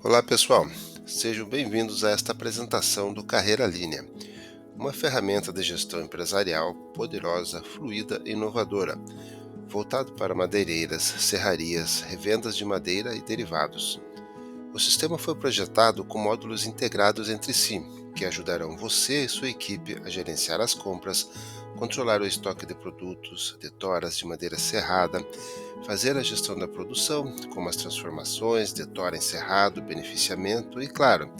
Olá pessoal, sejam bem-vindos a esta apresentação do Carreira Linea, uma ferramenta de gestão empresarial poderosa, fluida e inovadora, voltado para madeireiras, serrarias, revendas de madeira e derivados. O sistema foi projetado com módulos integrados entre si, que ajudarão você e sua equipe a gerenciar as compras, controlar o estoque de produtos, de toras de madeira serrada, fazer a gestão da produção, como as transformações de tora em serrado, beneficiamento e, claro,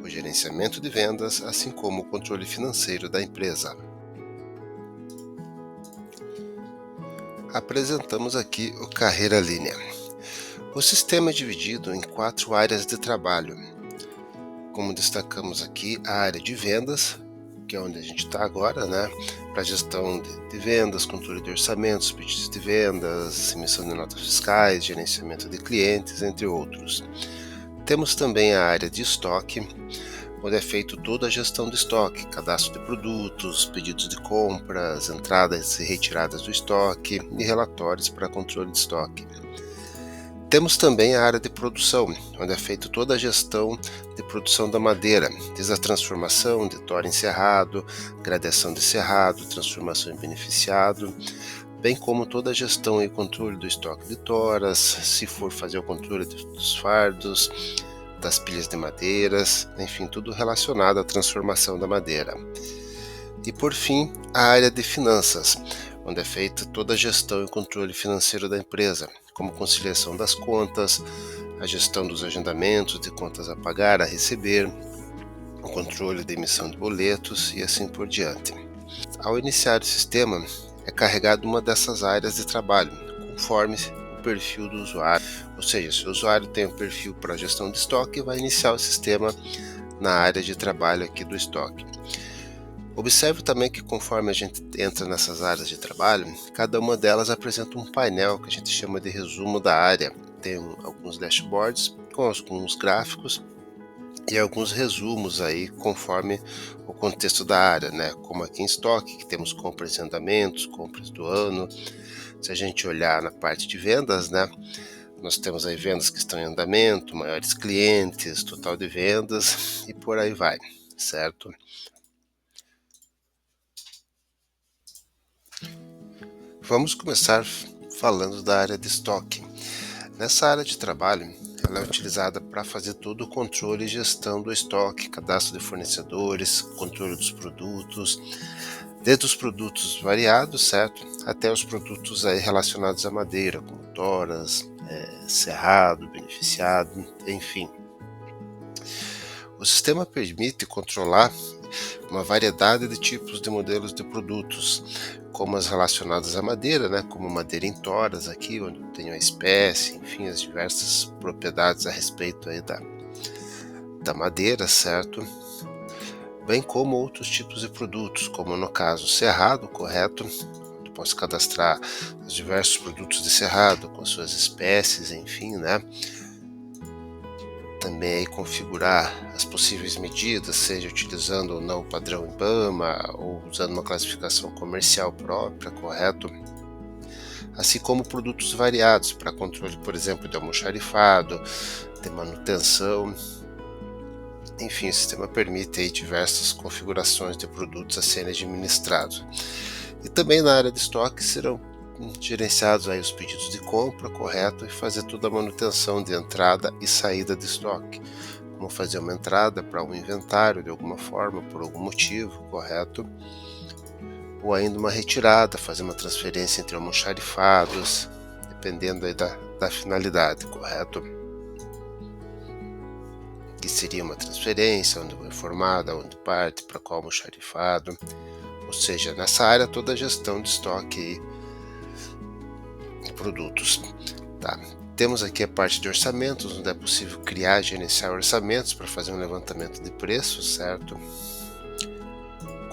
o gerenciamento de vendas, assim como o controle financeiro da empresa. Apresentamos aqui o Carreira Linea. O sistema é dividido em 4 áreas de trabalho. Como destacamos aqui, a área de vendas, que é onde a gente está agora, né? Para gestão de vendas, controle de orçamentos, pedidos de vendas, emissão de notas fiscais, gerenciamento de clientes, entre outros. Temos também a área de estoque, onde é feito toda a gestão do estoque, cadastro de produtos, pedidos de compras, entradas e retiradas do estoque e relatórios para controle de estoque. Temos também a área de produção, onde é feita toda a gestão de produção da madeira, desde a transformação de tora em serrado, gradeação de serrado, transformação em beneficiado, bem como toda a gestão e controle do estoque de toras, se for fazer o controle dos fardos, das pilhas de madeiras, enfim, tudo relacionado à transformação da madeira. E por fim, a área de finanças, onde é feita toda a gestão e controle financeiro da empresa, como conciliação das contas, a gestão dos agendamentos de contas a pagar, a receber, o controle da emissão de boletos e assim por diante. Ao iniciar o sistema, é carregado uma dessas áreas de trabalho, conforme o perfil do usuário. Ou seja, se o usuário tem um perfil para gestão de estoque, vai iniciar o sistema na área de trabalho aqui do estoque. Observe também que conforme a gente entra nessas áreas de trabalho, cada uma delas apresenta um painel que a gente chama de resumo da área. Tem alguns dashboards com alguns gráficos e alguns resumos aí conforme o contexto da área, né? Como aqui em estoque, que temos compras em andamentos, compras do ano. Se a gente olhar na parte de vendas, né? Nós temos aí vendas que estão em andamento, maiores clientes, total de vendas e por aí vai, certo? Vamos começar falando da área de estoque. Nessa área de trabalho, ela é utilizada para fazer todo o controle e gestão do estoque, cadastro de fornecedores, controle dos produtos, desde os produtos variados, certo? Até os produtos aí relacionados à madeira, como toras, serrado, beneficiado, enfim. O sistema permite controlar uma variedade de tipos de modelos de produtos, como as relacionadas à madeira, né, como madeira em toras aqui, onde eu tenho a espécie, enfim, as diversas propriedades a respeito aí da madeira, certo? Bem como outros tipos de produtos, como no caso cerrado, correto? Eu posso cadastrar os diversos produtos de cerrado com suas espécies, enfim, né? Também aí configurar as possíveis medidas, seja utilizando ou não o padrão IBAMA ou usando uma classificação comercial própria, correto? Assim como produtos variados para controle, por exemplo, de almoxarifado, de manutenção. Enfim, o sistema permite aí diversas configurações de produtos a serem administrados. E também na área de estoque serão gerenciados aí os pedidos de compra, correto, e fazer toda a manutenção de entrada e saída de estoque, como fazer uma entrada para um inventário de alguma forma, por algum motivo, correto, ou ainda uma retirada, fazer uma transferência entre almoxarifados, dependendo aí da finalidade, correto? Que seria uma transferência, onde foi informada, onde parte, para qual almoxarifado, ou seja, nessa área toda a gestão de estoque de produtos. Tá. Temos aqui a parte de orçamentos, onde é possível criar e gerenciar orçamentos para fazer um levantamento de preços, certo?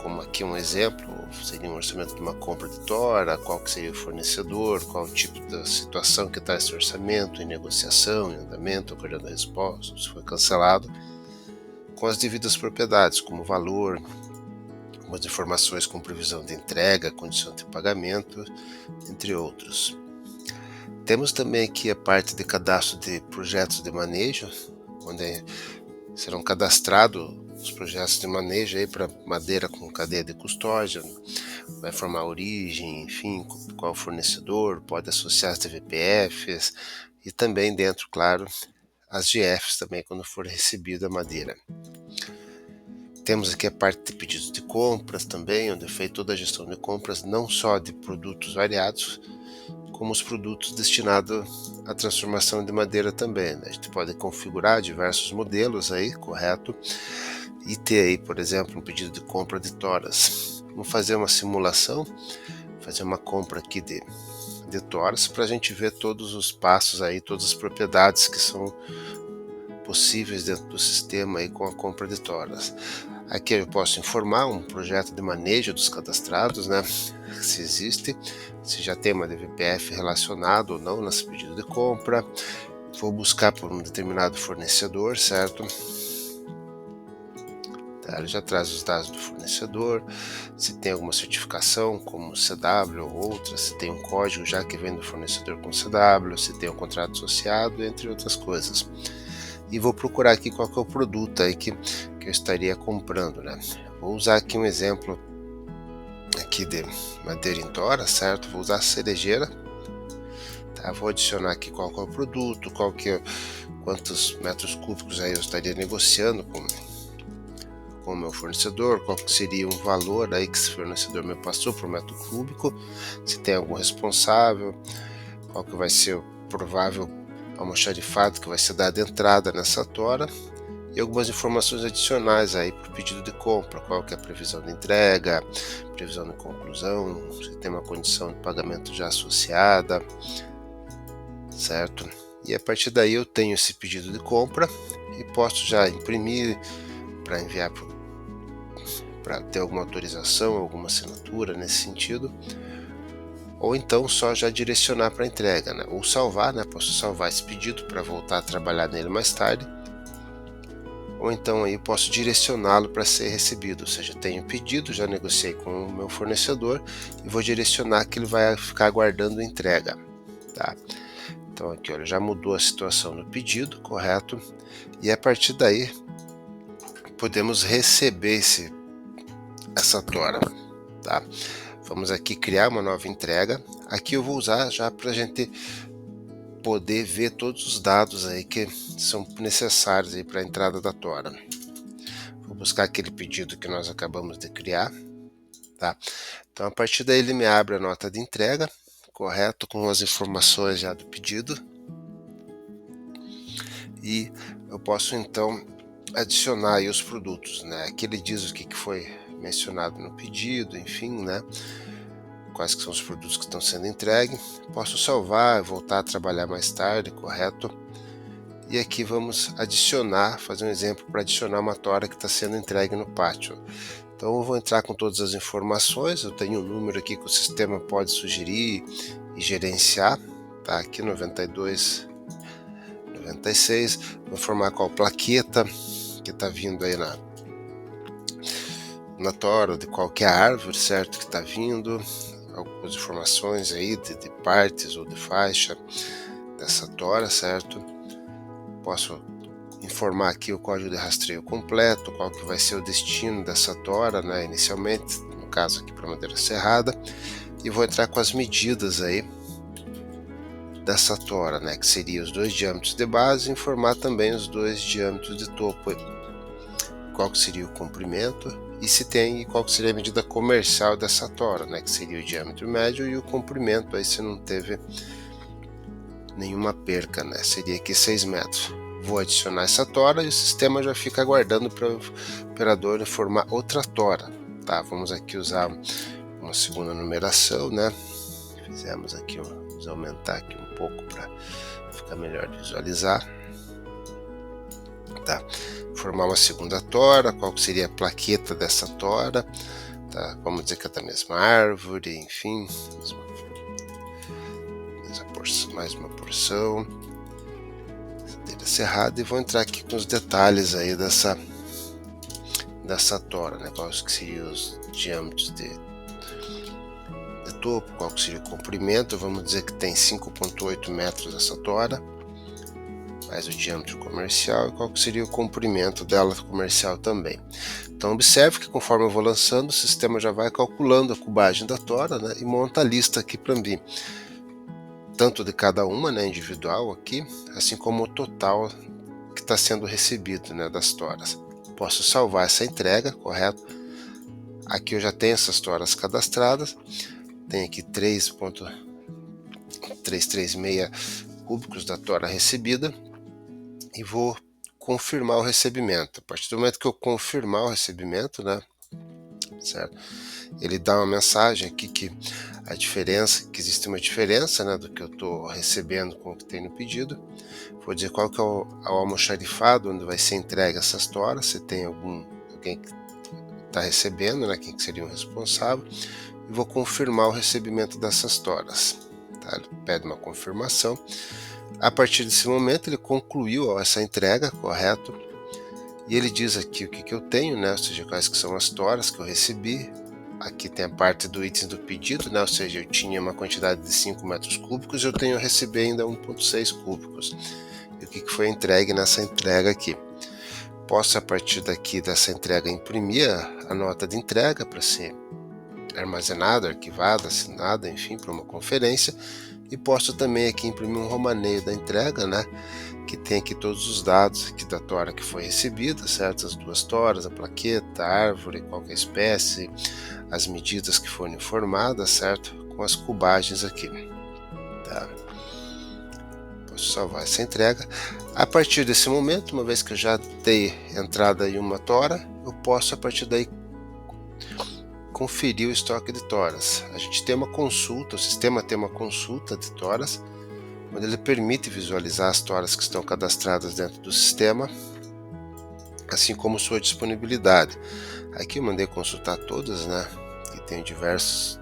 Como aqui um exemplo, seria um orçamento de uma compra de tora, qual que seria o fornecedor, qual o tipo da situação que está esse orçamento, em negociação, em andamento, aguardando a resposta, se foi cancelado, com as devidas propriedades, como valor, algumas informações com previsão de entrega, condição de pagamento, entre outros. Temos também aqui a parte de cadastro de projetos de manejo, onde serão cadastrados os projetos de manejo aí para madeira com cadeia de custódia, vai formar a origem, enfim, qual fornecedor, pode associar as DVPFs e também dentro, claro, as GFs também quando for recebida a madeira. Temos aqui a parte de pedidos de compras também, onde é feita toda a gestão de compras, não só de produtos variados, como os produtos destinados à transformação de madeira também, né? A gente pode configurar diversos modelos aí, correto? E ter aí, por exemplo, um pedido de compra de toras. Vamos fazer uma simulação, fazer uma compra aqui de toras para a gente ver todos os passos aí, todas as propriedades que são possíveis dentro do sistema aí com a compra de toras. Aqui eu posso informar um projeto de manejo dos cadastrados, né? Se existe, se já tem uma DVPF relacionada ou não nesse pedido de compra. Vou buscar por um determinado fornecedor, certo? Ele já traz os dados do fornecedor, se tem alguma certificação como CW ou outra, se tem um código já que vem do fornecedor com CW, se tem um contrato associado, entre outras coisas. E vou procurar aqui qual que é o produto aí que eu estaria comprando, né? Vou usar aqui um exemplo aqui de madeira em tora, certo? Vou usar a cerejeira, tá? Vou adicionar aqui qual que é o produto, quantos metros cúbicos aí eu estaria negociando com o meu fornecedor, qual que seria um valor aí que esse fornecedor me passou por metro cúbico, se tem algum responsável, qual que vai ser o provável almoxarifado que vai ser dado entrada nessa tora e algumas informações adicionais aí para o pedido de compra, qual que é a previsão de entrega, previsão de conclusão, se tem uma condição de pagamento já associada, certo? E a partir daí eu tenho esse pedido de compra e posso já imprimir para enviar para ter alguma autorização, alguma assinatura nesse sentido, ou então só já direcionar para entrega, né? Ou salvar, né? Posso salvar esse pedido para voltar a trabalhar nele mais tarde, ou então aí posso direcioná-lo para ser recebido, ou seja, tenho pedido, já negociei com o meu fornecedor e vou direcionar que ele vai ficar aguardando entrega, tá? Então aqui, olha, já mudou a situação do pedido, correto? E a partir daí podemos receber essa tora, tá? Vamos aqui criar uma nova entrega. Aqui eu vou usar já para a gente poder ver todos os dados aí que são necessários aí para a entrada da tora. Vou buscar aquele pedido que nós acabamos de criar, tá? Então a partir daí ele me abre a nota de entrega, correto, com as informações já do pedido, e eu posso então adicionar aí os produtos, né? Aqui ele diz o que foi mencionado no pedido, enfim, né? Quais que são os produtos que estão sendo entregues. Posso salvar, voltar a trabalhar mais tarde, correto? E aqui vamos adicionar, fazer um exemplo para adicionar uma tora que está sendo entregue no pátio. Então eu vou entrar com todas as informações, eu tenho um número aqui que o sistema pode sugerir e gerenciar, tá? Aqui 92, 96, vou informar qual plaqueta que está vindo aí na tora, de qualquer árvore, certo, que está vindo, algumas informações aí de partes ou de faixa dessa tora, certo? Posso informar aqui o código de rastreio completo, qual que vai ser o destino dessa tora, né, inicialmente, no caso aqui para madeira serrada, e vou entrar com as medidas aí dessa tora, né, que seria os 2 diâmetros de base, e informar também os 2 diâmetros de topo, qual que seria o comprimento e se tem, qual que seria a medida comercial dessa tora, né, que seria o diâmetro médio e o comprimento, aí se não teve nenhuma perca, né, seria aqui 6 metros. Vou adicionar essa tora e o sistema já fica aguardando para o operador informar outra tora, tá? Vamos aqui usar uma segunda numeração, né? Fizemos aqui, vamos aumentar aqui um pouco para ficar melhor de visualizar, tá? Formar uma segunda tora, qual seria a plaqueta dessa tora, tá? Vamos dizer que é da mesma árvore, enfim, mais uma porção cerrada, e vou entrar aqui com os detalhes aí dessa tora, né? Quais que seriam os diâmetros de topo, qual que seria o comprimento. Vamos dizer que tem 5,8 metros essa tora, mais o diâmetro comercial e qual que seria o comprimento dela comercial também. Então observe que conforme eu vou lançando, o sistema já vai calculando a cubagem da tora, né, e monta a lista aqui para mim, tanto de cada uma, né, individual aqui, assim como o total que está sendo recebido, né, das toras. Posso salvar essa entrega, correto? Aqui eu já tenho essas toras cadastradas, tem aqui 3,336 cúbicos da tora recebida e vou confirmar o recebimento. A partir do momento que eu confirmar o recebimento, né, certo? Ele dá uma mensagem aqui que a diferença, que existe uma diferença, né, do que eu estou recebendo com o que tem no pedido. Vou dizer qual que é o almoxarifado onde vai ser entregue essas toras, se tem alguém que está recebendo, né, quem que seria o responsável, e vou confirmar o recebimento dessas toras. Tá? Ele pede uma confirmação. A partir desse momento ele concluiu essa entrega, correto? E ele diz aqui o que eu tenho, né? Ou seja, quais que são as toras que eu recebi. Aqui tem a parte do itens do pedido, né? Ou seja, eu tinha uma quantidade de 5 metros cúbicos e eu tenho a receber ainda 1,6 cúbicos. E o que foi entregue nessa entrega aqui. Posso, a partir daqui dessa entrega, imprimir a nota de entrega para ser armazenada, arquivada, assinada, enfim, para uma conferência. E posso também aqui imprimir um romaneio da entrega, né? Que tem aqui todos os dados aqui da tora que foi recebida, certo? As duas toras, a plaqueta, a árvore, qualquer espécie, as medidas que foram informadas, certo? Com as cubagens aqui, tá? Posso salvar essa entrega. A partir desse momento, uma vez que eu já dei entrada em uma tora, eu posso a partir daí conferir o estoque de toras. A gente tem uma consulta, o sistema tem uma consulta de toras, onde ele permite visualizar as toras que estão cadastradas dentro do sistema, assim como sua disponibilidade. Aqui eu mandei consultar todas, né? E tem diversas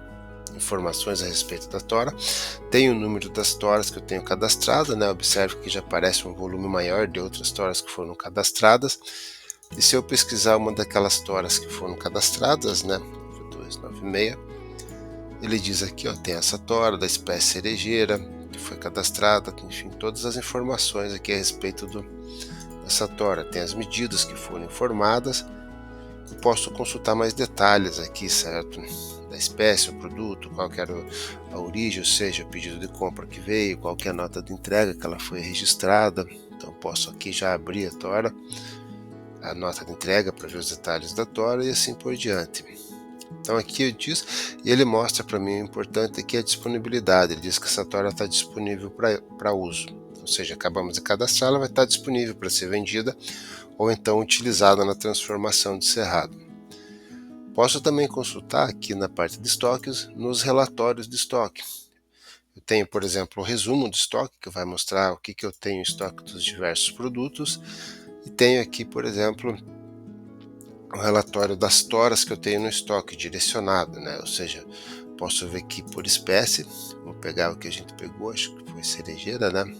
informações a respeito da tora. Tem o número das toras que eu tenho cadastrada, né? Observe que já aparece um volume maior de outras toras que foram cadastradas. E se eu pesquisar uma daquelas toras que foram cadastradas, né? 296, ele diz aqui, ó, tem essa tora da espécie cerejeira que foi cadastrada, enfim, todas as informações aqui a respeito dessa tora. Tem as medidas que foram informadas. Posso consultar mais detalhes aqui, certo? Da espécie, o produto, qual que era a origem, ou seja, o pedido de compra que veio, qual que é a nota de entrega que ela foi registrada. Então posso aqui já abrir a tora, a nota de entrega para ver os detalhes da tora e assim por diante. Então aqui eu diz, e ele mostra para mim o importante aqui é a disponibilidade. Ele diz que essa tora está disponível para uso, ou seja, acabamos de cadastrar, ela vai estar disponível para ser vendida ou então utilizada na transformação de cerrado. Posso também consultar aqui na parte de estoques, nos relatórios de estoque. Eu tenho, por exemplo, o resumo do estoque, que vai mostrar o que eu tenho em estoque dos diversos produtos, e tenho aqui, por exemplo, o relatório das toras que eu tenho no estoque direcionado, né? Ou seja, posso ver aqui por espécie. Vou pegar o que a gente pegou, acho que foi cerejeira, né?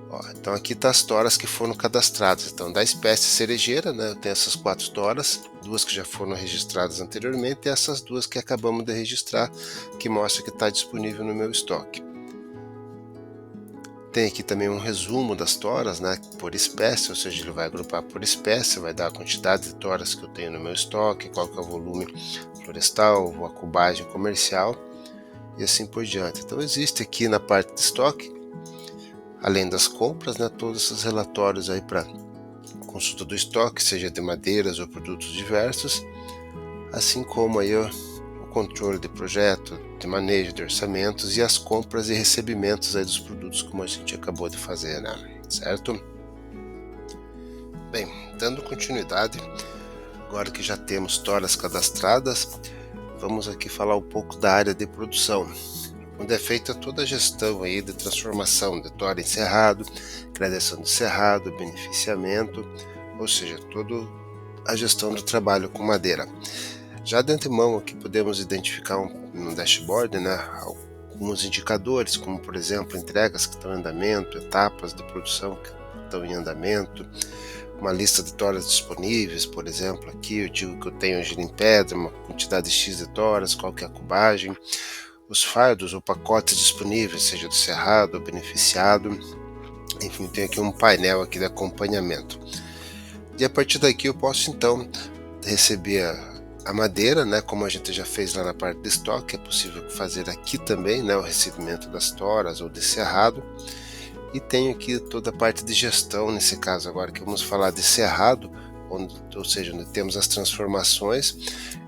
Ó, então aqui está as toras que foram cadastradas. Então da espécie cerejeira, né? Eu tenho essas 4 toras, 2 que já foram registradas anteriormente e essas 2 que acabamos de registrar, que mostra que está disponível no meu estoque. Tem aqui também um resumo das toras, né, por espécie, ou seja, ele vai agrupar por espécie, vai dar a quantidade de toras que eu tenho no meu estoque, qual que é o volume florestal, a cubagem comercial e assim por diante. Então existe aqui na parte de estoque, além das compras, né, todos esses relatórios aí para consulta do estoque, seja de madeiras ou produtos diversos, assim como aí o controle de projeto, de manejo de orçamentos e as compras e recebimentos aí dos produtos, como a gente acabou de fazer, né? Certo? Bem, dando continuidade, agora que já temos toras cadastradas, vamos aqui falar um pouco da área de produção, onde é feita toda a gestão aí de transformação de tora em cerrado, gradação de cerrado, beneficiamento, ou seja, toda a gestão do trabalho com madeira. Já de antemão aqui podemos identificar no dashboard, né, alguns indicadores, como por exemplo entregas que estão em andamento, etapas de produção que estão em andamento, uma lista de toras disponíveis, por exemplo, aqui eu digo que eu tenho giro em pedra, uma quantidade X de toras, qual que é a cubagem, os fardos ou pacotes disponíveis, seja do cerrado ou beneficiado, Enfim, tem aqui um painel aqui de acompanhamento. E a partir daqui eu posso então receber a madeira, né, como a gente já fez lá na parte de estoque, é possível fazer aqui também, né, o recebimento das toras ou de cerrado. E tenho aqui toda a parte de gestão, nesse caso agora que vamos falar de cerrado, ou seja, onde temos as transformações,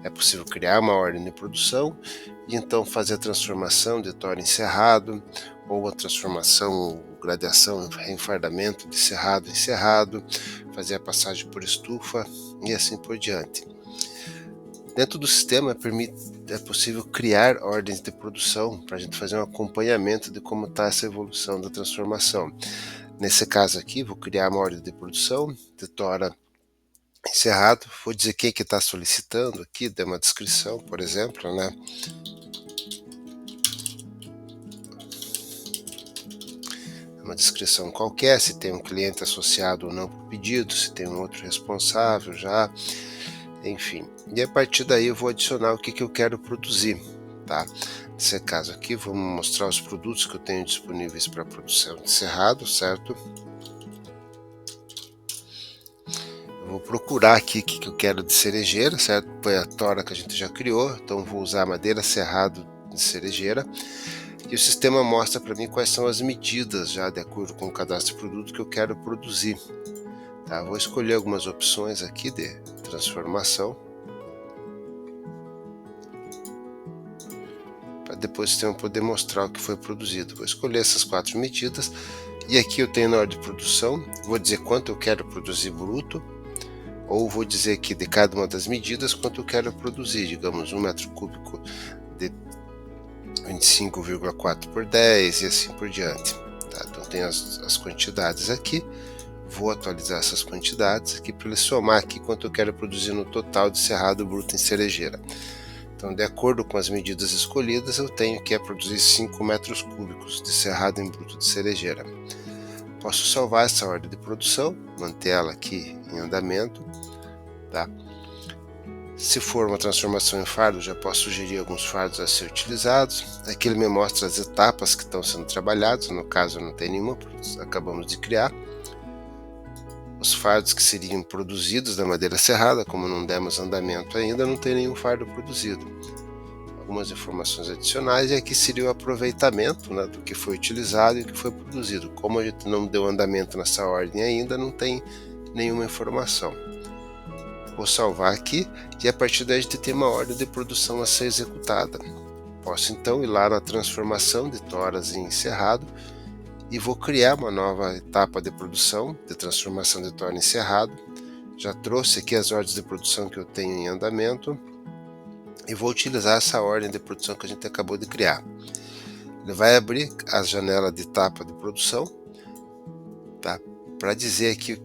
é possível criar uma ordem de produção e então fazer a transformação de tora em cerrado, ou a transformação, gradeação, enfardamento de cerrado em cerrado, fazer a passagem por estufa e assim por diante. Dentro do sistema é possível criar ordens de produção para a gente fazer um acompanhamento de como está essa evolução da transformação. Nesse caso aqui, vou criar uma ordem de produção de tora encerrado, vou dizer quem que está solicitando aqui, dê uma descrição, por exemplo, né? Uma descrição qualquer, se tem um cliente associado ou não para o pedido, se tem um outro responsável já, enfim. E a partir daí eu vou adicionar o que eu quero produzir, tá? Nesse caso aqui, vamos mostrar os produtos que eu tenho disponíveis para produção de cerrado, certo? Eu vou procurar aqui o que eu quero de cerejeira, certo? Foi a tora que a gente já criou, então vou usar madeira cerrado de cerejeira. E o sistema mostra para mim quais são as medidas já de acordo com o cadastro de produto que eu quero produzir. Tá? Vou escolher algumas opções aqui de transformação, para depois o sistema poder mostrar o que foi produzido. Vou escolher essas 4 medidas e aqui eu tenho na ordem de produção, vou dizer quanto eu quero produzir bruto, ou vou dizer aqui de cada uma das medidas quanto eu quero produzir, digamos 1 metro cúbico de 25,4 por 10 e assim por diante. Tá? Então tem as quantidades aqui, vou atualizar essas quantidades aqui para ele somar aqui quanto eu quero produzir no total de cerrado bruto em cerejeira. Então, de acordo com as medidas escolhidas, eu tenho que produzir 5 metros cúbicos de cerrado em bruto de cerejeira. Posso salvar essa ordem de produção, manter ela aqui em andamento, tá? Se for uma transformação em fardo, já posso sugerir alguns fardos a ser utilizados. Aqui ele me mostra as etapas que estão sendo trabalhadas, no caso não tem nenhuma, porque acabamos de criar. Os fardos que seriam produzidos da madeira serrada, como não demos andamento ainda, não tem nenhum fardo produzido. Algumas informações adicionais, e aqui seria o aproveitamento, né, do que foi utilizado e do que foi produzido. Como a gente não deu andamento nessa ordem ainda, não tem nenhuma informação. Vou salvar aqui e a partir daí a gente tem uma ordem de produção a ser executada. Posso então ir lá na transformação de toras em cerrado e vou criar uma nova etapa de produção, de transformação de tora em cerrado. Já trouxe aqui as ordens de produção que eu tenho em andamento e vou utilizar essa ordem de produção que a gente acabou de criar. Ele vai abrir a janela de etapa de produção, tá? Para dizer aqui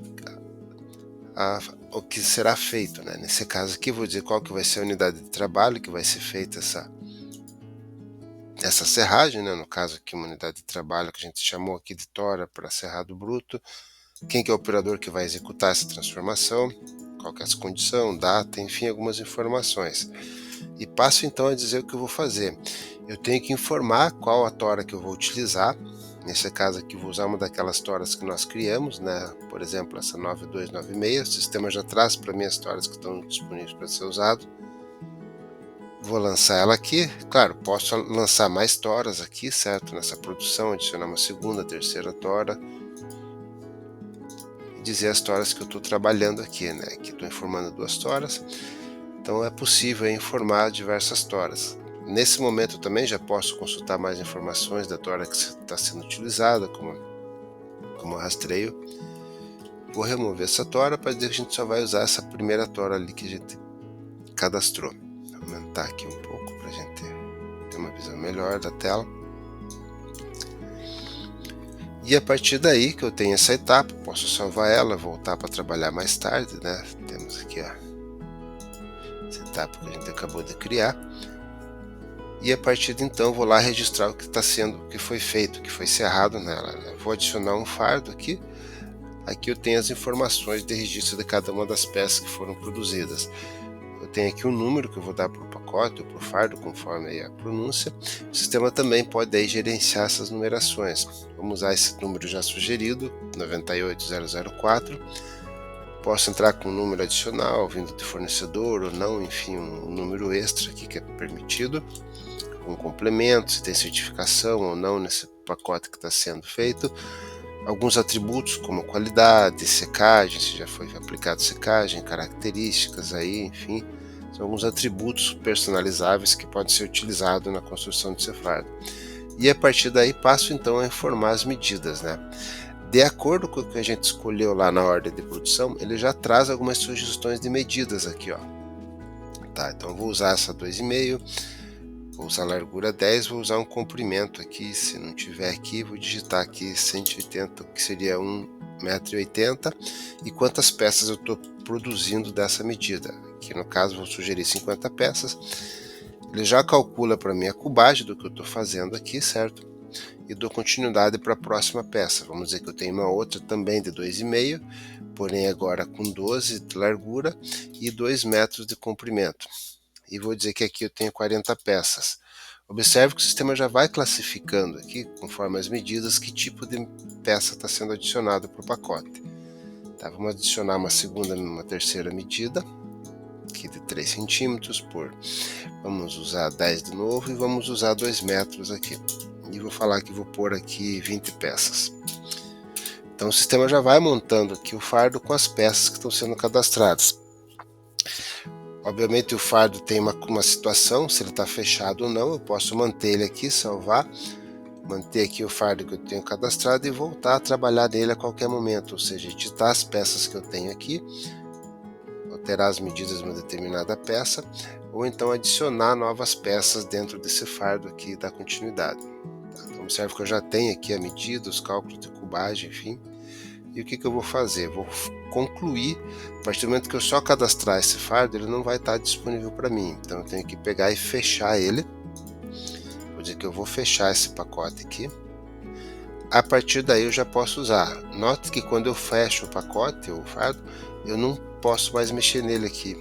o que será feito, né? Nesse caso aqui vou dizer qual que vai ser a unidade de trabalho que vai ser feita essa serragem, né? No caso aqui uma unidade de trabalho que a gente chamou aqui de tora para cerrado bruto, quem que é o operador que vai executar essa transformação, qual que é essa condição, data, enfim, algumas informações. E passo então a dizer o que eu vou fazer. Eu tenho que informar qual a tora que eu vou utilizar. Nesse caso aqui vou usar uma daquelas toras que nós criamos, né? Por exemplo, essa 9296, o sistema já traz para mim as toras que estão disponíveis para ser usado. Vou lançar ela aqui, claro, posso lançar mais toras aqui, certo? Nessa produção, adicionar uma segunda, terceira tora. E dizer as toras que eu estou trabalhando aqui, né? Aqui estou informando 2 toras. Então é possível informar diversas toras. Nesse momento também já posso consultar mais informações da tora que está sendo utilizada, como rastreio. Vou remover essa tora para dizer que a gente só vai usar essa primeira tora ali que a gente cadastrou. Vou aumentar aqui um pouco para a gente ter uma visão melhor da tela. E a partir daí que eu tenho essa etapa, posso salvar ela, voltar para trabalhar mais tarde, né? Temos aqui essa etapa que a gente acabou de criar. E a partir de então vou lá registrar o que está sendo, o que foi feito, o que foi cerrado nela, né? Vou adicionar um fardo aqui. Aqui eu tenho as informações de registro de cada uma das peças que foram produzidas. Eu tenho aqui um número que eu vou dar para o pacote ou para o fardo, conforme aí a pronúncia. O sistema também pode aí gerenciar essas numerações. Vamos usar esse número já sugerido, 98004. Posso entrar com um número adicional, vindo de fornecedor ou não, enfim, um número extra aqui que é permitido, um complemento, se tem certificação ou não nesse pacote que está sendo feito. Alguns atributos como qualidade, secagem, se já foi aplicado secagem, características aí, enfim, são alguns atributos personalizáveis que podem ser utilizados na construção desse fardo. E a partir daí passo então a informar as medidas, né? De acordo com o que a gente escolheu lá na ordem de produção, ele já traz algumas sugestões de medidas aqui, ó. Tá, então eu vou usar essa 2,5, vou usar a largura 10, vou usar um comprimento aqui, se não tiver aqui, vou digitar aqui 180, que seria 1,80 m, e quantas peças eu estou produzindo dessa medida. Aqui no caso vou sugerir 50 peças, ele já calcula para mim a cubagem do que eu estou fazendo aqui, certo? E dou continuidade para a próxima peça. Vamos dizer que eu tenho uma outra também de 2,5, porém agora com 12 de largura e 2 metros de comprimento. E vou dizer que aqui eu tenho 40 peças. Observe que o sistema já vai classificando aqui, conforme as medidas, que tipo de peça está sendo adicionado para o pacote. Tá, vamos adicionar uma terceira medida, aqui de 3 centímetros por... Vamos usar 10 de novo e vamos usar 2 metros aqui. E vou falar que vou pôr aqui 20 peças. Então o sistema já vai montando aqui o fardo com as peças que estão sendo cadastradas. Obviamente o fardo tem uma situação, se ele está fechado ou não, eu posso manter ele aqui, salvar, manter aqui o fardo que eu tenho cadastrado e voltar a trabalhar nele a qualquer momento, ou seja, editar as peças que eu tenho aqui, alterar as medidas de uma determinada peça, ou então adicionar novas peças dentro desse fardo aqui da continuidade. Então observe que eu já tenho aqui a medida, os cálculos de cubagem, enfim. E o que eu vou fazer? Vou concluir, a partir do momento que eu só cadastrar esse fardo, ele não vai estar disponível para mim. Então eu tenho que pegar e fechar ele. Vou dizer que eu vou fechar esse pacote aqui. A partir daí eu já posso usar. Note que quando eu fecho o pacote, ou o fardo, eu não posso mais mexer nele aqui,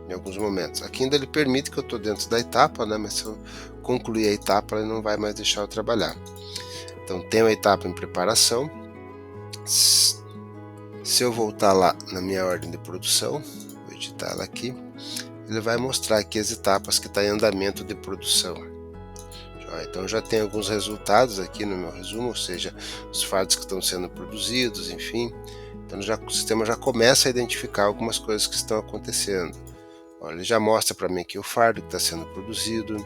em alguns momentos. Aqui ainda ele permite que eu estou dentro da etapa, né? Mas se eu concluir a etapa, ele não vai mais deixar eu trabalhar. Então tenho a etapa em preparação. Se eu voltar lá na minha ordem de produção, vou editar ela aqui, ele vai mostrar aqui as etapas que estão em andamento de produção. Então já tem alguns resultados aqui no meu resumo, ou seja, os fardos que estão sendo produzidos, enfim. Então o sistema já começa a identificar algumas coisas que estão acontecendo. Ele já mostra para mim aqui o fardo que está sendo produzido,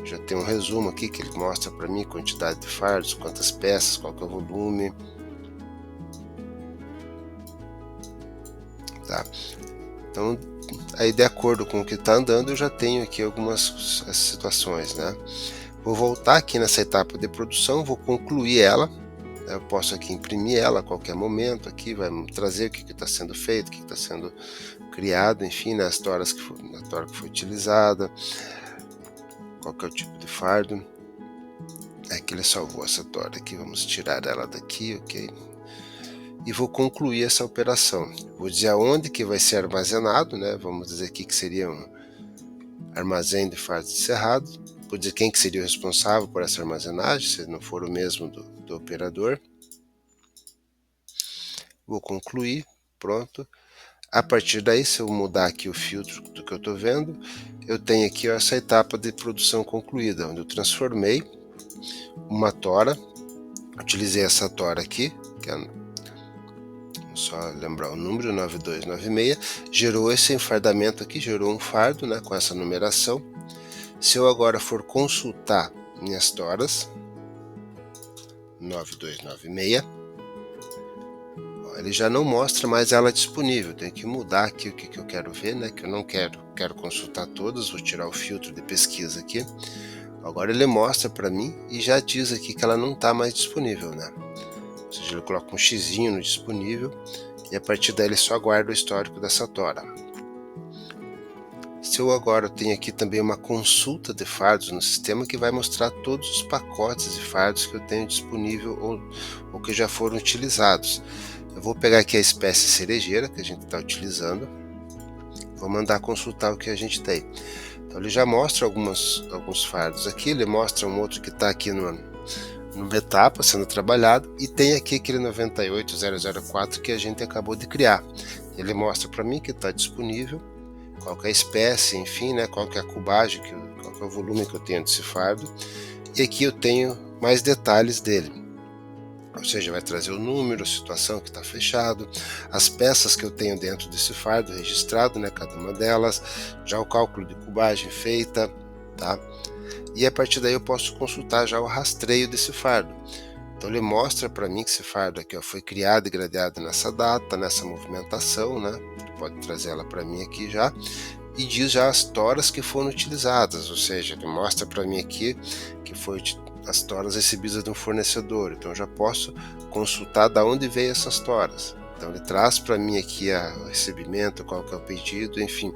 já tem um resumo aqui que ele mostra para mim a quantidade de fardos, quantas peças, qual que é o volume. Tá? Então, aí de acordo com o que está andando, eu já tenho aqui algumas situações, né? Vou voltar aqui nessa etapa de produção, vou concluir ela. Eu posso aqui imprimir ela a qualquer momento, aqui vai me trazer o que está sendo feito, o que está sendo criado, enfim, né, as toras a tora que foi utilizada, qual que é o tipo de fardo. Aqui ele salvou essa tora aqui, vamos tirar ela daqui, ok? E vou concluir essa operação. Vou dizer aonde que vai ser armazenado, né? Vamos dizer aqui que seria um armazém de fardo encerrado. Vou dizer quem que seria o responsável por essa armazenagem, se não for o mesmo do operador. Vou concluir, pronto. A partir daí, se eu mudar aqui o filtro do que eu estou vendo, eu tenho aqui essa etapa de produção concluída, onde eu transformei uma tora, utilizei essa tora aqui, que é só lembrar o número 9296, gerou esse enfardamento aqui, gerou um fardo, né, com essa numeração. Se eu agora for consultar minhas toras, 9296, ele já não mostra mais ela disponível. Tenho que mudar aqui o que eu quero ver, né, que eu não quero consultar todas, vou tirar o filtro de pesquisa aqui. Agora ele mostra para mim e já diz aqui que ela não está mais disponível, né? Ou seja, ele coloca um xizinho no disponível e a partir daí ele só guarda o histórico dessa tora. Se eu agora tenho aqui também uma consulta de fardos no sistema que vai mostrar todos os pacotes de fardos que eu tenho disponível ou que já foram utilizados. Eu vou pegar aqui a espécie cerejeira que a gente está utilizando. vou mandar consultar o que a gente tem. Então ele já mostra alguns fardos aqui, ele mostra um outro que está aqui numa etapa sendo trabalhado, e tem aqui aquele 98004 que a gente acabou de criar. Ele mostra para mim que está disponível, qual que é a espécie, enfim, né, qual que é a cubagem, qual que é o volume que eu tenho desse fardo, e aqui eu tenho mais detalhes dele. Ou seja, vai trazer o número, a situação que está fechado, as peças que eu tenho dentro desse fardo registrado, né, cada uma delas, já o cálculo de cubagem feita, tá? E a partir daí eu posso consultar já o rastreio desse fardo. Então ele mostra para mim que esse fardo aqui, ó, foi criado e gradeado nessa data, nessa movimentação, né? Ele pode trazer ela para mim aqui já, e diz já as toras que foram utilizadas, ou seja, ele mostra para mim aqui que foi as toras recebidas de um fornecedor. Então eu já posso consultar da onde veio essas toras. Então ele traz para mim aqui o recebimento, qual que é o pedido, enfim,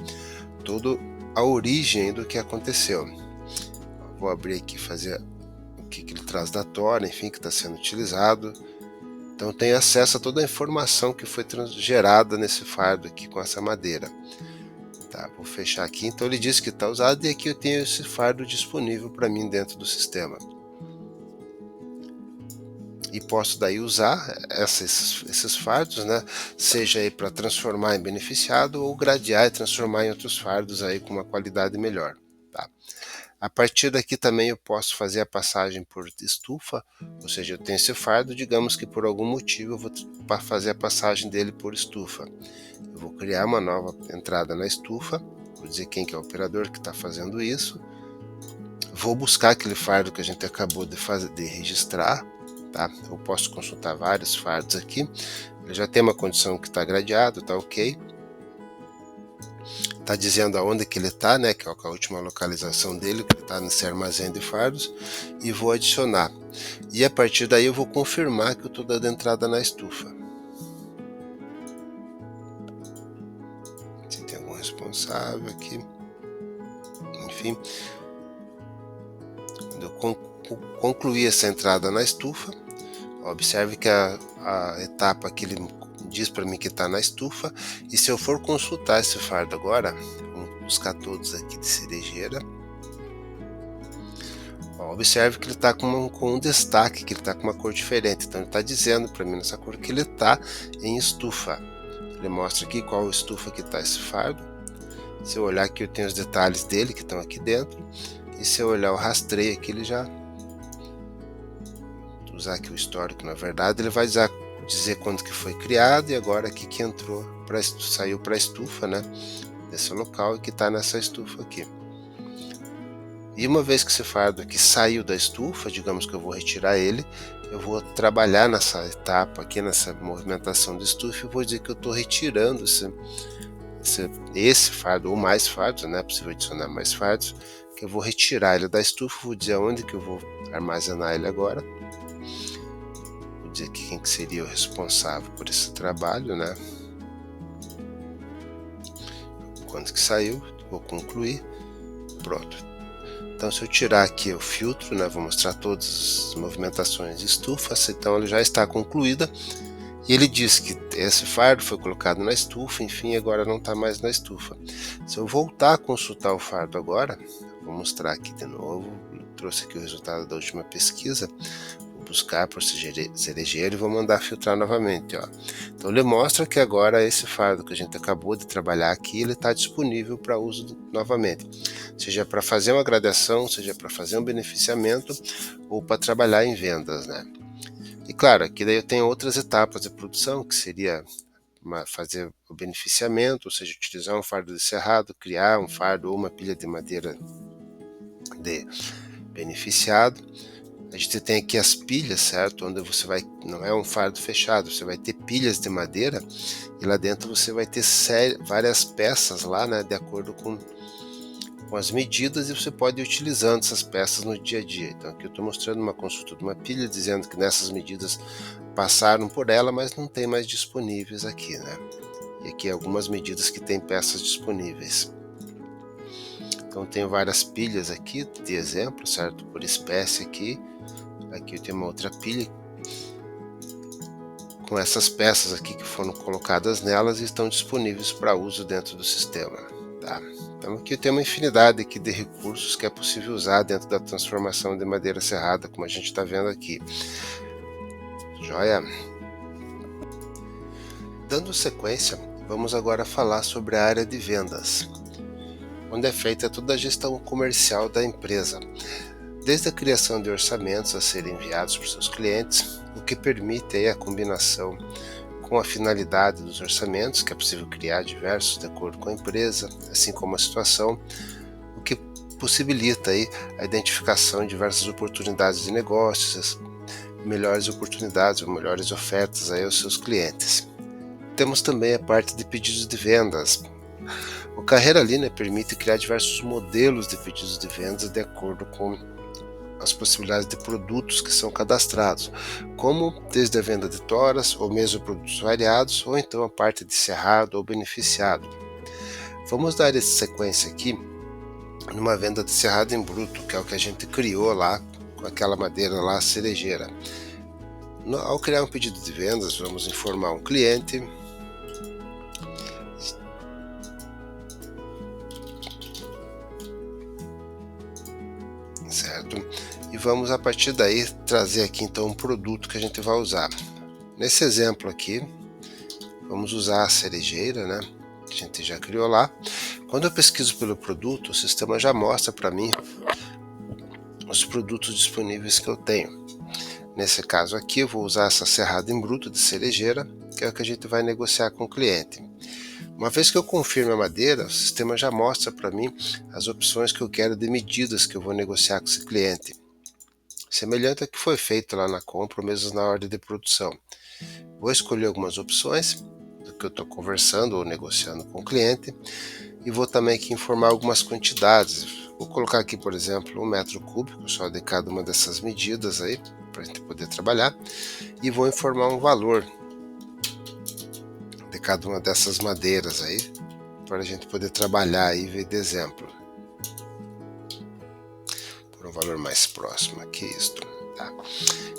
toda a origem do que aconteceu. Vou abrir aqui, fazer o que ele traz da tora, enfim, que está sendo utilizado. Então tem acesso a toda a informação que foi gerada nesse fardo aqui com essa madeira. Tá, vou fechar aqui. Então ele diz que está usado, e aqui eu tenho esse fardo disponível para mim dentro do sistema. E posso daí usar esses fardos, né, seja aí para transformar em beneficiado ou gradear e transformar em outros fardos aí com uma qualidade melhor. Tá? A partir daqui também eu posso fazer a passagem por estufa, ou seja, eu tenho esse fardo, digamos que por algum motivo eu vou fazer a passagem dele por estufa. Eu vou criar uma nova entrada na estufa, vou dizer quem que é o operador que está fazendo isso, vou buscar aquele fardo que a gente acabou de registrar, tá? Eu posso consultar vários fardos aqui, ele já tem uma condição que está gradeado, tá ok. Está dizendo aonde que ele está, né, que é a última localização dele, que ele está nesse armazém de fardos, e vou adicionar. E a partir daí eu vou confirmar que eu estou dando entrada na estufa. Se tem algum responsável aqui, enfim. Quando eu concluir essa entrada na estufa, observe que a etapa que ele diz para mim que está na estufa, e se eu for consultar esse fardo agora, vamos buscar todos aqui de cerejeira, ó, observe que ele está com um destaque, que ele está com uma cor diferente, então ele está dizendo para mim nessa cor que ele está em estufa. Ele mostra aqui qual estufa que está esse fardo. Se eu olhar aqui eu tenho os detalhes dele que estão aqui dentro, e se eu olhar o rastreio aqui, ele já usar aqui o histórico, na verdade ele vai dizer quando que foi criado, e agora aqui que entrou, saiu para a estufa, né, desse local, e que está nessa estufa aqui. E uma vez que esse fardo aqui saiu da estufa, digamos que eu vou retirar ele, eu vou trabalhar nessa etapa aqui, nessa movimentação da estufa, e vou dizer que eu estou retirando esse fardo, ou mais fardos, né, é possível adicionar mais fardos, que eu vou retirar ele da estufa, vou dizer onde que eu vou armazenar ele agora. Dizer aqui quem que seria o responsável por esse trabalho, né? Quando que saiu, vou concluir, pronto. Então se eu tirar aqui o filtro, né, vou mostrar todas as movimentações de estufa, então ele já está concluída, e ele diz que esse fardo foi colocado na estufa, enfim, agora não está mais na estufa. Se eu voltar a consultar o fardo agora, vou mostrar aqui de novo, eu trouxe aqui o resultado da última pesquisa, buscar por cerejeiro e vou mandar filtrar novamente, ó. Então ele mostra que agora esse fardo que a gente acabou de trabalhar aqui, ele está disponível para uso novamente, seja para fazer uma gradação, seja para fazer um beneficiamento ou para trabalhar em vendas, né? E claro, aqui daí eu tenho outras etapas de produção, que seria fazer o beneficiamento, ou seja, utilizar um fardo de serrado, criar um fardo ou uma pilha de madeira de beneficiado. A gente tem aqui as pilhas, certo? Onde você vai, não é um fardo fechado, você vai ter pilhas de madeira, e lá dentro você vai ter várias peças lá, né, de acordo com as medidas, e você pode ir utilizando essas peças no dia a dia. Então aqui eu estou mostrando uma consulta de uma pilha, dizendo que nessas medidas passaram por ela, mas não tem mais disponíveis aqui, né? E aqui algumas medidas que tem peças disponíveis. Então tenho várias pilhas aqui de exemplo, certo? Por espécie aqui. Aqui eu tenho uma outra pilha com essas peças aqui que foram colocadas nelas e estão disponíveis para uso dentro do sistema. Tá? Então aqui tem uma infinidade aqui de recursos que é possível usar dentro da transformação de madeira serrada, como a gente está vendo aqui. Joia? Dando sequência, vamos agora falar sobre a área de vendas, onde é feita toda a gestão comercial da empresa, desde a criação de orçamentos a serem enviados para os seus clientes, o que permite aí a combinação com a finalidade dos orçamentos, que é possível criar diversos de acordo com a empresa, assim como a situação, o que possibilita aí a identificação de diversas oportunidades de negócios, melhores oportunidades ou melhores ofertas aí aos seus clientes. Temos também a parte de pedidos de vendas. O Carreira Linear permite criar diversos modelos de pedidos de vendas de acordo com as possibilidades de produtos que são cadastrados, como desde a venda de toras ou mesmo produtos variados, ou então a parte de cerrado ou beneficiado. Vamos dar essa sequência aqui numa venda de cerrado em bruto, que é o que a gente criou lá com aquela madeira lá cerejeira. Ao criar um pedido de vendas, vamos informar um cliente, certo? E vamos a partir daí trazer aqui então um produto que a gente vai usar. Nesse exemplo aqui, vamos usar a cerejeira, né? Que a gente já criou lá. Quando eu pesquiso pelo produto, o sistema já mostra para mim os produtos disponíveis que eu tenho. Nesse caso aqui, eu vou usar essa serrada em bruto de cerejeira, que é o que a gente vai negociar com o cliente. Uma vez que eu confirmo a madeira, o sistema já mostra para mim as opções que eu quero de medidas que eu vou negociar com esse cliente, semelhante ao que foi feito lá na compra ou mesmo na ordem de produção. Vou escolher algumas opções do que eu estou conversando ou negociando com o cliente e vou também aqui informar algumas quantidades. Vou colocar aqui, por exemplo, 1 metro cúbico só de cada uma dessas medidas aí, para a gente poder trabalhar, e vou informar um valor de cada uma dessas madeiras aí, para a gente poder trabalhar e ver de exemplo. Por um valor mais próximo aqui, isto. Tá?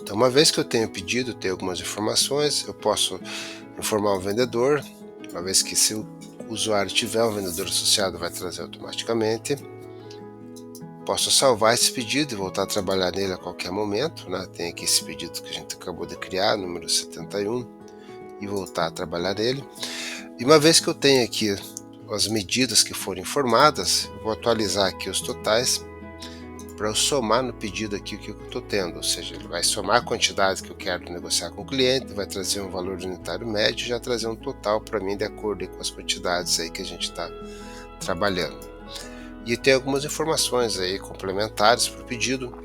Então, uma vez que eu tenho pedido, tenho algumas informações, eu posso informar o vendedor, uma vez que se o usuário tiver um vendedor associado, vai trazer automaticamente. Posso salvar esse pedido e voltar a trabalhar nele a qualquer momento, né? Tem aqui esse pedido que a gente acabou de criar, número 71, e voltar a trabalhar nele. E uma vez que eu tenho aqui as medidas que foram informadas, eu vou atualizar aqui os totais para eu somar no pedido aqui o que eu estou tendo, ou seja, ele vai somar a quantidade que eu quero negociar com o cliente, vai trazer um valor unitário médio e já trazer um total para mim de acordo com as quantidades aí que a gente está trabalhando. E tem algumas informações aí complementares para o pedido,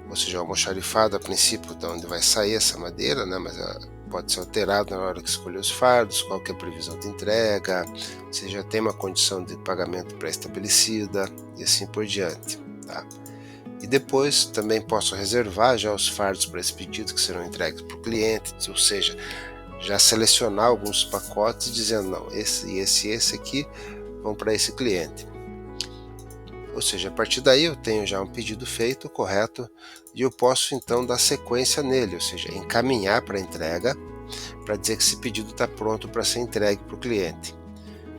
ou seja, o almoxarifado a princípio de onde vai sair essa madeira, né, mas pode ser alterado na hora que escolher os fardos, qual que é a previsão de entrega, se já tem uma condição de pagamento pré-estabelecida e assim por diante. Tá? E depois também posso reservar já os fardos para esse pedido que serão entregues para o cliente, ou seja, já selecionar alguns pacotes dizendo, não, esse aqui vão para esse cliente. Ou seja, a partir daí eu tenho já um pedido feito, correto, e eu posso então dar sequência nele, ou seja, encaminhar para a entrega, para dizer que esse pedido está pronto para ser entregue para o cliente.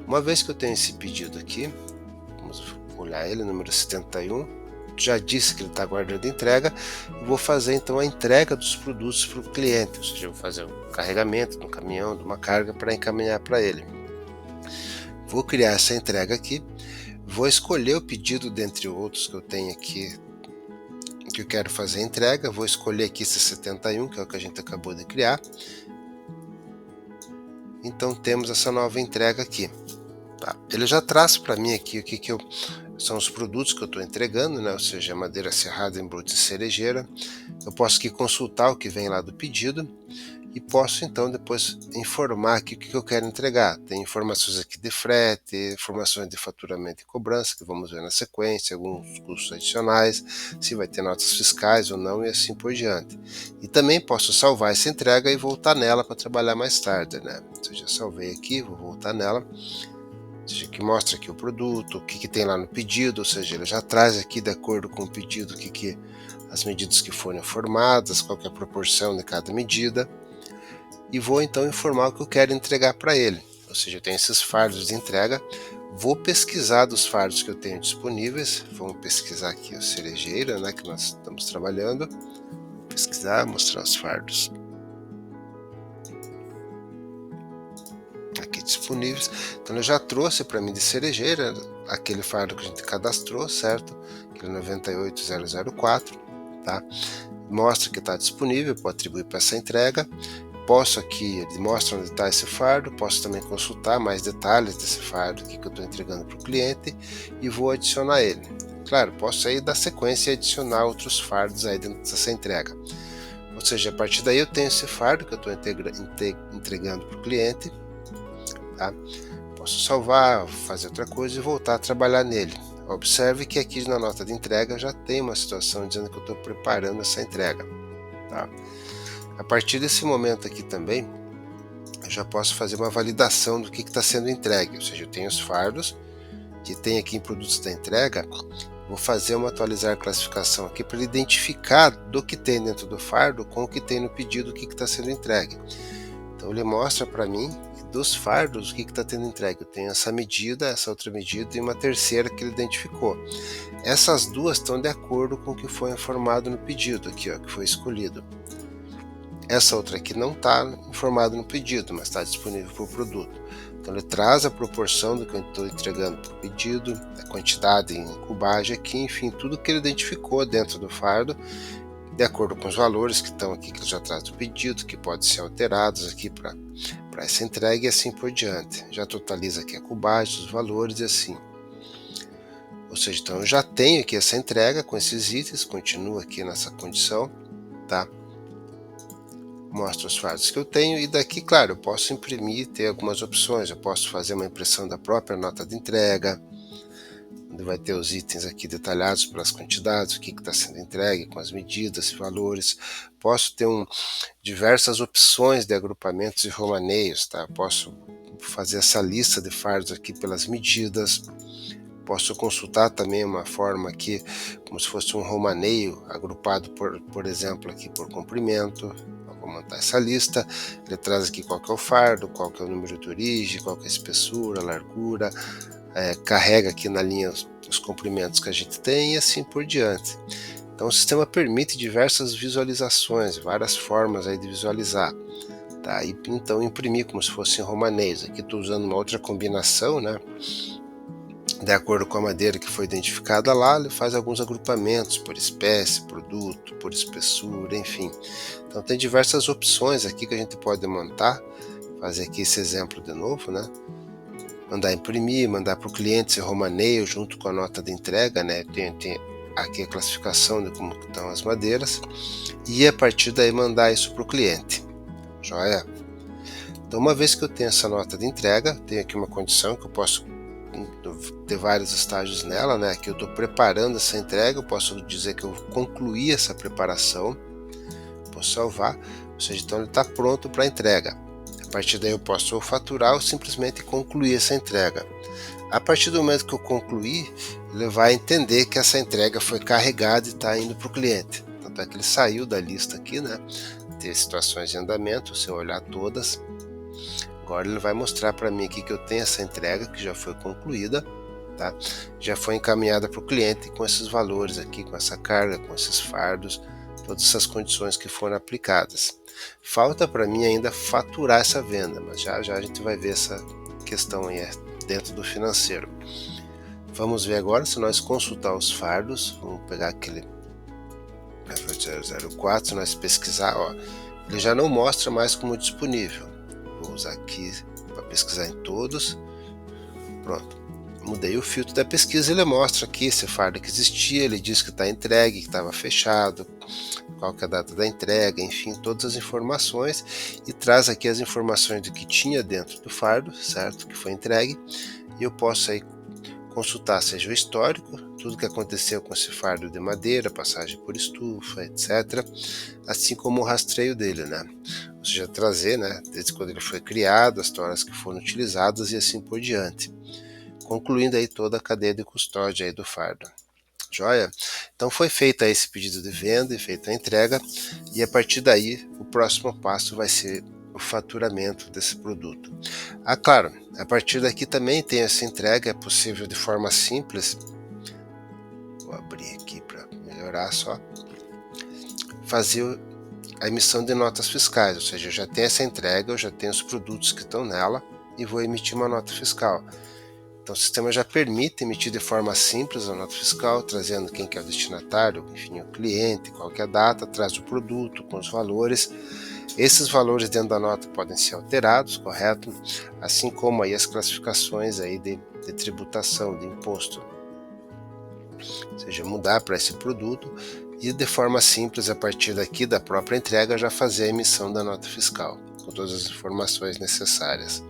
Uma vez que eu tenho esse pedido aqui, vamos olhar ele, número 71, já disse que ele está aguardando entrega, eu vou fazer então a entrega dos produtos para o cliente, ou seja, eu vou fazer o carregamento do caminhão, de uma carga para encaminhar para ele. Vou criar essa entrega aqui, vou escolher o pedido dentre outros que eu tenho aqui, que eu quero fazer a entrega, vou escolher aqui esse 71, que é o que a gente acabou de criar. Então temos essa nova entrega aqui. Tá? Ele já traz para mim aqui o que são os produtos que eu estou entregando, né? Ou seja, madeira serrada em bruto e cerejeira. Eu posso aqui consultar o que vem lá do pedido e posso então depois informar aqui o que eu quero entregar. Tem informações aqui de frete, informações de faturamento e cobrança, que vamos ver na sequência, alguns custos adicionais, se vai ter notas fiscais ou não e assim por diante. E também posso salvar essa entrega e voltar nela para trabalhar mais tarde, né? Então, já salvei aqui, vou voltar nela. Ou seja, que mostra aqui o produto, o que tem lá no pedido, ou seja, ele já traz aqui de acordo com o pedido as medidas que foram informadas, qual que é a proporção de cada medida. E vou então informar o que eu quero entregar para ele, ou seja, eu tenho esses fardos de entrega, Vou pesquisar dos fardos que eu tenho disponíveis. Vamos pesquisar aqui o cerejeira, né, que nós estamos trabalhando. Vou pesquisar, mostrar os fardos aqui disponíveis. Então eu já trouxe para mim de cerejeira aquele fardo que a gente cadastrou, certo? Aquele 98004, tá? Mostra que está disponível, vou atribuir para essa entrega. Posso aqui, ele mostra onde está esse fardo, posso também consultar mais detalhes desse fardo aqui que eu estou entregando para o cliente e vou adicionar ele. Claro, posso aí dar sequência e adicionar outros fardos aí dentro dessa entrega. Ou seja, a partir daí eu tenho esse fardo que eu estou entregando para o cliente, tá? Posso salvar, fazer outra coisa e voltar a trabalhar nele. Observe que aqui na nota de entrega já tem uma situação dizendo que eu estou preparando essa entrega, tá? A partir desse momento aqui também, eu já posso fazer uma validação do que está sendo entregue, ou seja, eu tenho os fardos que tem aqui em produtos da entrega, vou fazer uma atualizar classificação aqui para ele identificar do que tem dentro do fardo com o que tem no pedido, o que está sendo entregue. Então ele mostra para mim dos fardos o que está tendo entregue. Eu tenho essa medida, essa outra medida e uma terceira que ele identificou. Essas duas estão de acordo com o que foi informado no pedido aqui, ó, que foi escolhido. Essa outra aqui não está informado no pedido, mas está disponível para o produto. Então ele traz a proporção do que eu estou entregando para o pedido, a quantidade em cubagem aqui, enfim, tudo que ele identificou dentro do fardo, de acordo com os valores que estão aqui, que ele já traz do pedido, que podem ser alterados aqui para essa entrega e assim por diante. Já totaliza aqui a cubagem, os valores e assim. Ou seja, então eu já tenho aqui essa entrega com esses itens, continua aqui nessa condição, tá? Mostra os fardos que eu tenho e daqui, claro, eu posso imprimir, ter algumas opções. Eu posso fazer uma impressão da própria nota de entrega, onde vai ter os itens aqui detalhados pelas quantidades, o que está sendo entregue, com as medidas e valores. Posso ter diversas opções de agrupamentos e romaneios, tá? Posso fazer essa lista de fardos aqui pelas medidas. Posso consultar também uma forma aqui, como se fosse um romaneio, agrupado por exemplo, aqui por comprimento. Vou montar essa lista, ele traz aqui qual que é o fardo, qual que é o número de origem, qual que é a espessura, a largura, carrega aqui na linha os comprimentos que a gente tem e assim por diante. Então o sistema permite diversas visualizações, várias formas aí de visualizar, tá? E então imprimir como se fosse em romanês. Aqui estou usando uma outra combinação, né? De acordo com a madeira que foi identificada lá, ele faz alguns agrupamentos por espécie, produto, por espessura, enfim. Então tem diversas opções aqui que a gente pode montar, fazer aqui esse exemplo de novo, né? Mandar imprimir, mandar para o cliente esse romaneio junto com a nota de entrega, né? Tem aqui a classificação de como estão as madeiras e a partir daí mandar isso para o cliente. Joia? Então uma vez que eu tenho essa nota de entrega, tenho aqui uma condição que eu posso ter vários estágios nela, né? Aqui eu estou preparando essa entrega, eu posso dizer que eu concluí essa preparação, posso salvar, ou seja, então ele está pronto para entrega. A partir daí eu posso ou faturar ou simplesmente concluir essa entrega. A partir do momento que eu concluir, ele vai entender que essa entrega foi carregada e está indo para o cliente. Tanto é que ele saiu da lista aqui, né? Ter situações de andamento, se eu olhar todas. Agora ele vai mostrar para mim aqui que eu tenho essa entrega que já foi concluída, tá? Já foi encaminhada para o cliente com esses valores aqui, com essa carga, com esses fardos, todas essas condições que foram aplicadas. Falta para mim ainda faturar essa venda, mas já a gente vai ver essa questão aí dentro do financeiro. Vamos ver agora se nós consultar os fardos, vamos pegar aquele 004, se nós pesquisar, ó, ele já não mostra mais como disponível. Vou usar aqui para pesquisar em todos. Pronto. Mudei o filtro da pesquisa, ele mostra aqui esse fardo que existia, ele diz que está entregue, que estava fechado, qual que é a data da entrega, enfim, todas as informações e traz aqui as informações do que tinha dentro do fardo, certo? Que foi entregue e eu posso aí consultar, seja o histórico, tudo que aconteceu com esse fardo de madeira, passagem por estufa, etc. Assim como o rastreio dele, né? Ou seja, trazer, né, desde quando ele foi criado, as toras que foram utilizadas e assim por diante. Concluindo aí toda a cadeia de custódia aí do fardo. Joia? Então foi feito esse pedido de venda e feita a entrega e a partir daí o próximo passo vai ser o faturamento desse produto. Claro, a partir daqui também tem essa entrega, é possível de forma simples. Vou abrir aqui para melhorar só. Fazer a emissão de notas fiscais, ou seja, eu já tenho essa entrega, eu já tenho os produtos que estão nela e vou emitir uma nota fiscal. Então o sistema já permite emitir de forma simples a nota fiscal, trazendo quem que é o destinatário, enfim, o cliente, qual que é a data, traz o produto com os valores. Esses valores dentro da nota podem ser alterados, correto? Assim como aí as classificações aí de tributação, de imposto. Ou seja, mudar para esse produto e de forma simples, a partir daqui da própria entrega, já fazer a emissão da nota fiscal, com todas as informações necessárias.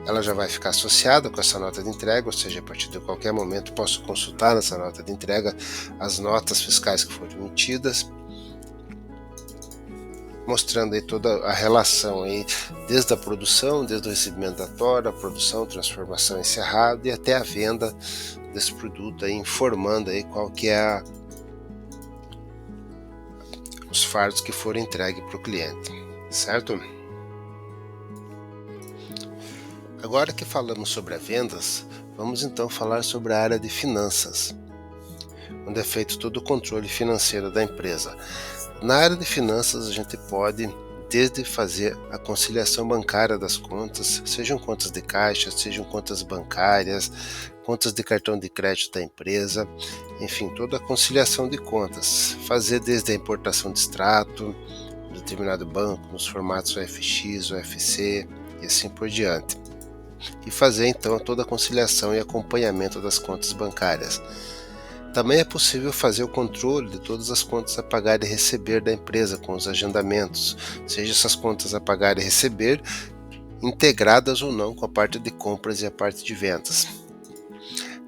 Ela já vai ficar associada com essa nota de entrega, ou seja, a partir de qualquer momento posso consultar nessa nota de entrega as notas fiscais que foram emitidas, mostrando aí toda a relação aí, desde a produção, desde o recebimento da tora, a produção, transformação encerrada e até a venda desse produto, aí, informando aí qual que é os fardos que foram entregues para o cliente, certo? Agora que falamos sobre as vendas, vamos então falar sobre a área de finanças, onde é feito todo o controle financeiro da empresa. Na área de finanças, a gente pode desde fazer a conciliação bancária das contas, sejam contas de caixa, sejam contas bancárias, contas de cartão de crédito da empresa, enfim, toda a conciliação de contas, fazer desde a importação de extrato, de determinado banco, nos formatos OFX, OFC e assim por diante. E fazer então toda a conciliação e acompanhamento das contas bancárias. Também é possível fazer o controle de todas as contas a pagar e receber da empresa com os agendamentos, seja essas contas a pagar e receber integradas ou não com a parte de compras e a parte de vendas.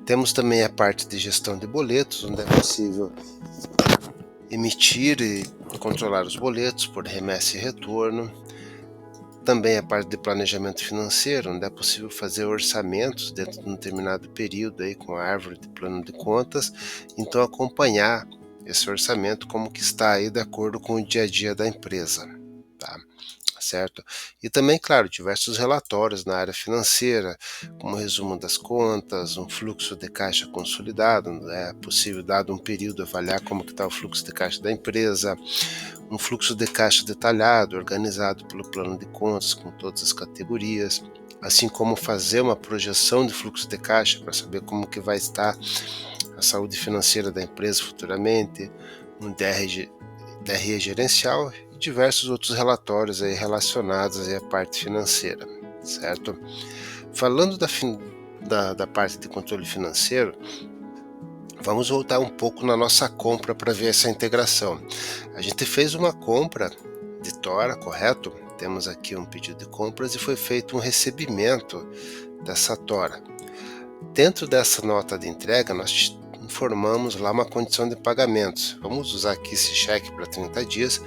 Temos também a parte de gestão de boletos, onde é possível emitir e controlar os boletos por remessa e retorno. Também a parte de planejamento financeiro, onde é possível fazer orçamentos dentro de um determinado período aí com a árvore de plano de contas, então acompanhar esse orçamento como que está aí de acordo com o dia a dia da empresa, tá? Certo? E também, claro, diversos relatórios na área financeira, como resumo das contas, um fluxo de caixa consolidado, é possível, dado um período, avaliar como que está o fluxo de caixa da empresa, um fluxo de caixa detalhado, organizado pelo plano de contas, com todas as categorias, assim como fazer uma projeção de fluxo de caixa para saber como que vai estar a saúde financeira da empresa futuramente, um DRE gerencial e diversos outros relatórios aí relacionados aí à parte financeira, certo? Falando da parte de controle financeiro, vamos voltar um pouco na nossa compra para ver essa integração. A gente fez uma compra de tora, correto? Temos aqui um pedido de compras e foi feito um recebimento dessa tora. Dentro dessa nota de entrega, nós informamos lá uma condição de pagamentos. Vamos usar aqui esse cheque para 30 dias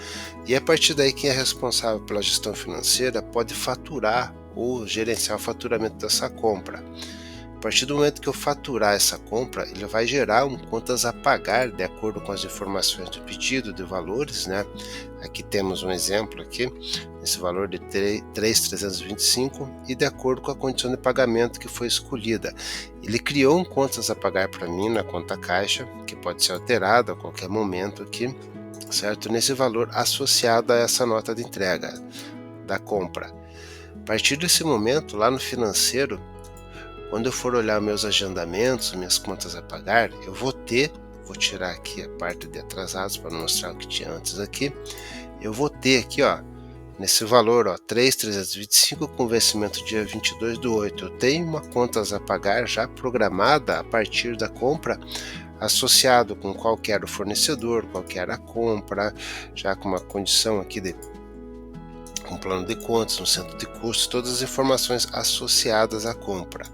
e a partir daí quem é responsável pela gestão financeira pode faturar ou gerenciar o faturamento dessa compra. A partir do momento que eu faturar essa compra, ele vai gerar contas a pagar de acordo com as informações do pedido de valores, né? Aqui temos um exemplo aqui, esse valor de 3.325 e de acordo com a condição de pagamento que foi escolhida. Ele criou um contas a pagar para mim na conta caixa, que pode ser alterada a qualquer momento aqui, certo? Nesse valor associado a essa nota de entrega da compra. A partir desse momento, lá no financeiro, quando eu for olhar meus agendamentos, minhas contas a pagar, eu vou tirar aqui a parte de atrasados para mostrar o que tinha antes aqui. Eu vou ter aqui, ó, nesse valor, ó, 3.325 com vencimento dia 22/8. Eu tenho uma contas a pagar já programada a partir da compra, associado com qual que era o fornecedor, qual que era a compra, já com uma condição aqui de um plano de contas, um centro de custos, todas as informações associadas à compra.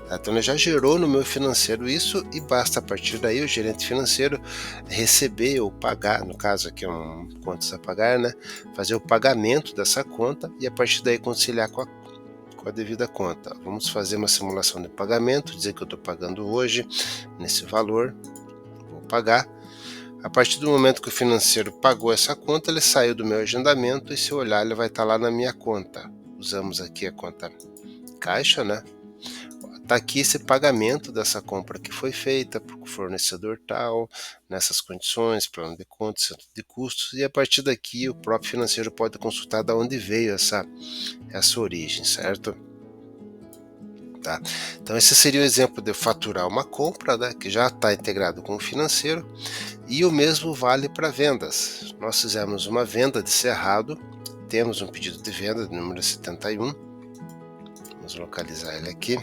Tá? Então ele já gerou no meu financeiro isso e basta a partir daí o gerente financeiro receber ou pagar, no caso aqui é um contas a pagar, né? Fazer o pagamento dessa conta e a partir daí conciliar com a devida conta. Vamos fazer uma simulação de pagamento, dizer que eu estou pagando hoje nesse valor, vou pagar. A partir do momento que o financeiro pagou essa conta, ele saiu do meu agendamento e se eu olhar ele vai estar lá na minha conta. Usamos aqui a conta caixa, né? Está aqui esse pagamento dessa compra que foi feita para o fornecedor tal, nessas condições, plano de contas, centro de custos, e a partir daqui o próprio financeiro pode consultar de onde veio essa origem, certo? Tá. Então esse seria o exemplo de faturar uma compra, né, que já está integrado com o financeiro, e o mesmo vale para vendas. Nós fizemos uma venda de cerrado, temos um pedido de venda de número 71, vamos localizar ele aqui,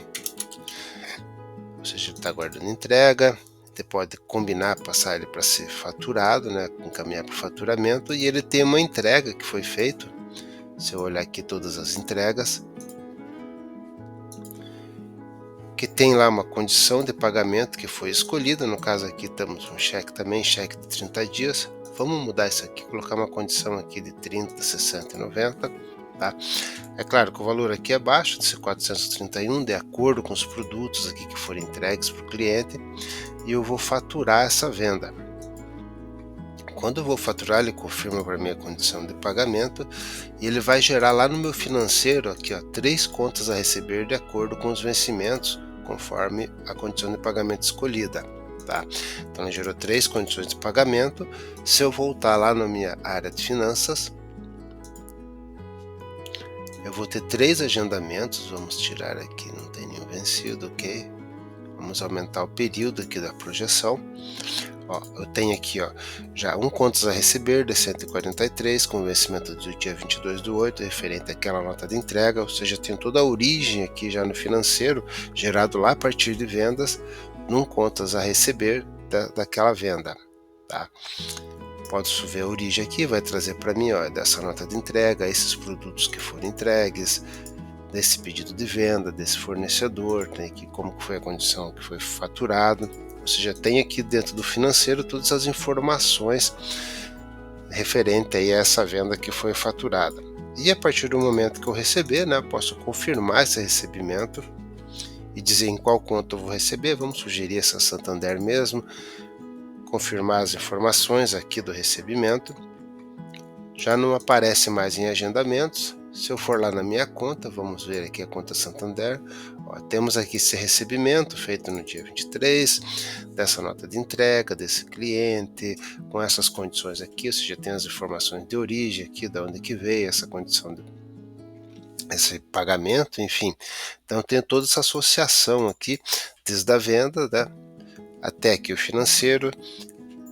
ou seja, ele está aguardando entrega. Você pode combinar, passar ele para ser faturado, né, encaminhar para o faturamento, e ele tem uma entrega que foi feita. Se eu olhar aqui todas as entregas, que tem lá uma condição de pagamento que foi escolhida, no caso aqui estamos um cheque também, cheque de 30 dias, vamos mudar isso aqui, colocar uma condição aqui de 30, 60 e 90, tá? É claro que o valor aqui é baixo, de ser 431, de acordo com os produtos aqui que forem entregues para o cliente, e eu vou faturar essa venda. Quando eu vou faturar, ele confirma para mim a condição de pagamento e ele vai gerar lá no meu financeiro aqui, ó, 3 contas a receber de acordo com os vencimentos, conforme a condição de pagamento escolhida, tá? Então ele gerou 3 condições de pagamento. Se eu voltar lá na minha área de finanças, eu vou ter 3 agendamentos, vamos tirar aqui, não tem nenhum vencido, ok? Vamos aumentar o período aqui da projeção. Ó, eu tenho aqui, ó, já contas a receber de 143 com vencimento do dia 22/8, referente àquela nota de entrega, ou seja, tenho toda a origem aqui já no financeiro, gerado lá a partir de vendas, num contas a receber daquela venda, tá? Posso ver a origem aqui, vai trazer para mim, ó, dessa nota de entrega, esses produtos que foram entregues, desse pedido de venda, desse fornecedor, tem aqui como foi a condição que foi faturado. Ou seja, tem aqui dentro do financeiro todas as informações referente aí a essa venda que foi faturada. E a partir do momento que eu receber, né, posso confirmar esse recebimento e dizer em qual conta eu vou receber. Vamos sugerir essa Santander mesmo, confirmar as informações aqui do recebimento. Já não aparece mais em agendamentos. Se eu for lá na minha conta, vamos ver aqui a conta Santander, ó, temos aqui esse recebimento feito no dia 23, dessa nota de entrega, desse cliente, com essas condições aqui, ou seja, tem as informações de origem aqui, de onde que veio essa condição, esse pagamento, enfim. Então tem toda essa associação aqui, desde a venda, né, até aqui o financeiro,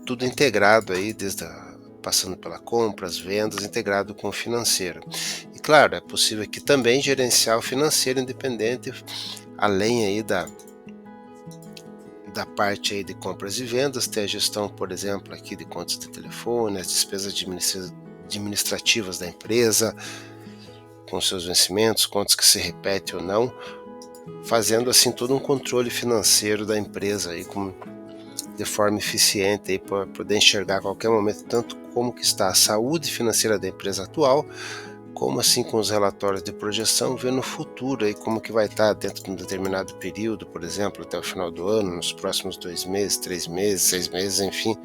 tudo integrado aí, passando pela compra, as vendas, integrado com o financeiro. E claro, é possível aqui também gerenciar o financeiro independente, além aí da parte aí de compras e vendas, ter a gestão, por exemplo, aqui de contas de telefone, as despesas administrativas da empresa, com seus vencimentos, contas que se repetem ou não, fazendo assim todo um controle financeiro da empresa aí, de forma eficiente aí para poder enxergar a qualquer momento tanto como que está a saúde financeira da empresa atual, como assim com os relatórios de projeção, ver no futuro aí como que vai estar dentro de um determinado período, por exemplo, até o final do ano, nos próximos 2 meses, 3 meses, 6 meses, enfim,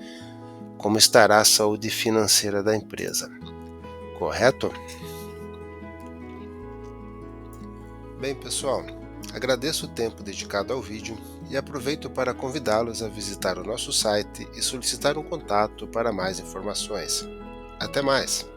como estará a saúde financeira da empresa. Correto? Bem, pessoal, agradeço o tempo dedicado ao vídeo e aproveito para convidá-los a visitar o nosso site e solicitar um contato para mais informações. Até mais!